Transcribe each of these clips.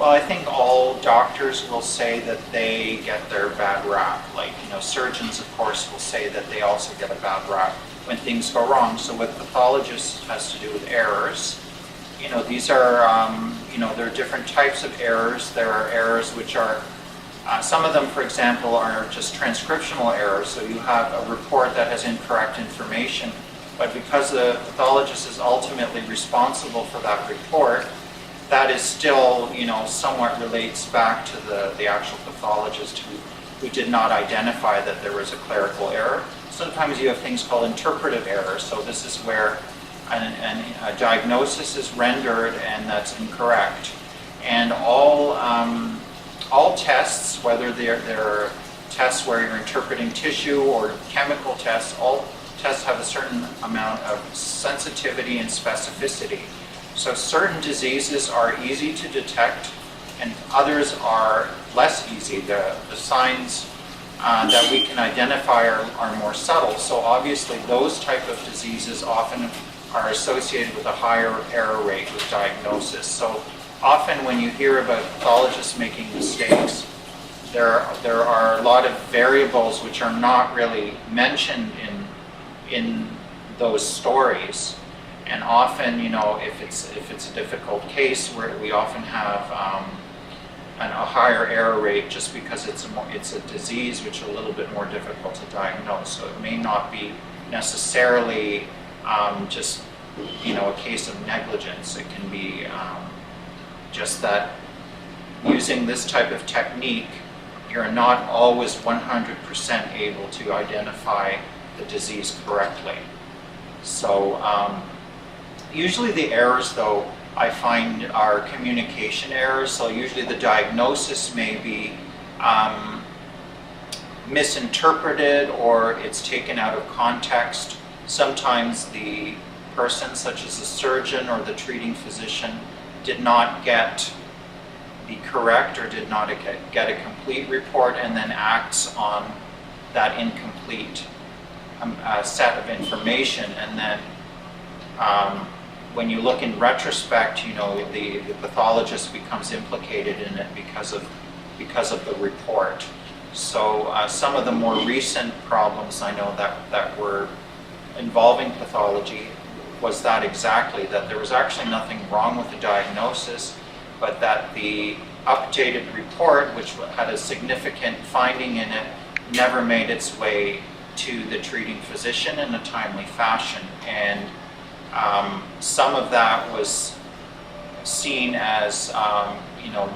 Well, I think all doctors will say that they get their bad rap. Like, surgeons, of course, will say that they also get a bad rap when things go wrong. So with pathologists, it has to do with errors. These are, there are different types of errors. There are errors which are, some of them, for example, are just transcriptional errors. So you have a report that has incorrect information, but because the pathologist is ultimately responsible for that report, that is still, somewhat relates back to the actual pathologist who did not identify that there was a clerical error. Sometimes you have things called interpretive errors. So this is where a diagnosis is rendered and that's incorrect. And all tests, whether they're tests where you're interpreting tissue or chemical tests, all tests have a certain amount of sensitivity and specificity. So certain diseases are easy to detect and others are less easy. The signs that we can identify are more subtle. So obviously those type of diseases often are associated with a higher error rate with diagnosis. So often when you hear about pathologists making mistakes, there are a lot of variables which are not really mentioned in those stories. And often, if it's a difficult case, where we often have a higher error rate just because it's a disease which is a little bit more difficult to diagnose. So it may not be necessarily just a case of negligence. It can be just that using this type of technique, you're not always 100% able to identify the disease correctly. So usually the errors, though, I find are communication errors. So usually the diagnosis may be misinterpreted or it's taken out of context. Sometimes the person, such as the surgeon or the treating physician, did not get the correct or did not get a complete report and then acts on that incomplete set of information. And then when you look in retrospect, the pathologist becomes implicated in it because of the report. So some of the more recent problems I know that were involving pathology was that exactly, that there was actually nothing wrong with the diagnosis, but that the updated report, which had a significant finding in it, never made its way to the treating physician in a timely fashion. And some of that was seen as,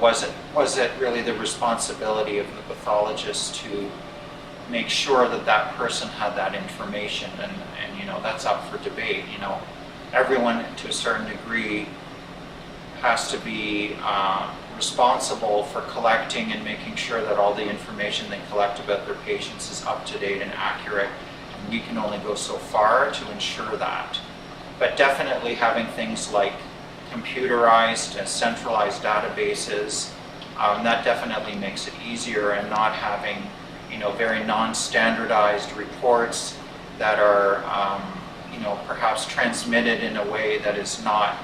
was it really the responsibility of the pathologist to make sure that that person had that information? And that's up for debate. Everyone to a certain degree has to be responsible for collecting and making sure that all the information they collect about their patients is up to date and accurate. And we can only go so far to ensure that. But definitely having things like computerized and centralized databases, that definitely makes it easier, and not having, very non-standardized reports that are, perhaps transmitted in a way that is not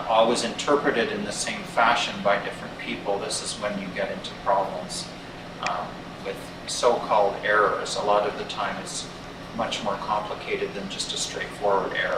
always interpreted in the same fashion by different people. This is when you get into problems with so-called errors. A lot of the time it's much more complicated than just a straightforward error.